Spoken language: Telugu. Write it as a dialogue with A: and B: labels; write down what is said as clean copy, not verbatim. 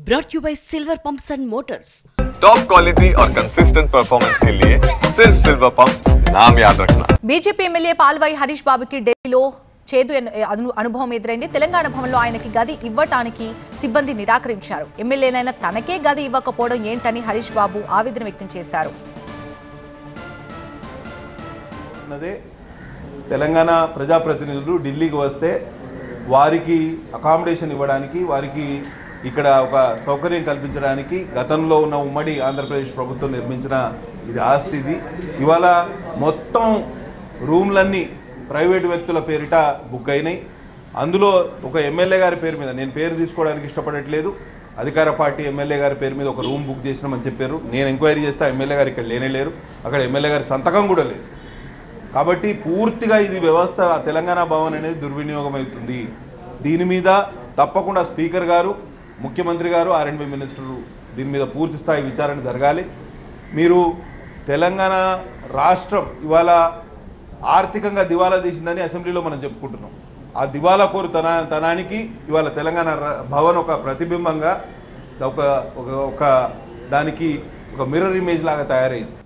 A: brought you by Silver Pumps and Motors.
B: Top quality और कंसिस्टेंट परफॉर्मेंस के लिए सिर्फ सिल्वर पंप्स नाम याद रखना।
C: बीजेपी एमएलए पालवाई हरीश బాబుకి ఢిల్లీలో చేదు అనుభవం ఎదురైంది. తెలంగాణ భవన్లో ఆయనకి గది ఇవ్వటానికి సిబ్బంది నిరాకరించారు. ఎమ్మెల్యేనైనా తనకే గది ఇవ్వకపోవడం ఏంటని హరీష్ బాబు ఆవేదన వ్యక్తం చేశారు.
D: తెలంగాణ ప్రజాప్రతినిధులు ఢిల్లీకి వస్తే వారికి అకామిడేషన్ ఇవ్వడానికి, వారికి ఇక్కడ ఒక సౌకర్యం కల్పించడానికి గతంలో ఉన్న ఉమ్మడి ఆంధ్రప్రదేశ్ ప్రభుత్వం నిర్మించిన ఇది ఆస్తి. ఇది ఇవాళ మొత్తం రూమ్లన్నీ ప్రైవేటు వ్యక్తుల పేరిట బుక్ అయినాయి. అందులో ఒక ఎమ్మెల్యే గారి పేరు మీద, నేను పేరు తీసుకోవడానికి ఇష్టపడట్లేదు, అధికార పార్టీ ఎమ్మెల్యే గారి పేరు మీద ఒక రూమ్ బుక్ చేసినామని చెప్పారు. నేను ఎంక్వైరీ చేస్తే ఎమ్మెల్యే గారు ఇక్కడ లేనేలేరు, అక్కడ ఎమ్మెల్యే గారి సంతకం కూడా లేదు. కాబట్టి పూర్తిగా ఇది వ్యవస్థ, తెలంగాణ భవన్ అనేది దుర్వినియోగం అవుతుంది. దీని మీద తప్పకుండా స్పీకర్ గారు, ముఖ్యమంత్రి గారు, R&B మినిస్టరు దీని మీద పూర్తి స్థాయి విచారణ జరగాలి. మీరు తెలంగాణ రాష్ట్రం ఇవాళ ఆర్థికంగా దివాలా తీసిందని అసెంబ్లీలో మనం చెప్పుకుంటున్నాం. ఆ దివాలా కోరు తనానికి ఇవాళ తెలంగాణ భవన్ ఒక ప్రతిబింబంగా, ఒక దానికి ఒక మిర్రర్ ఇమేజ్ లాగా తయారైంది.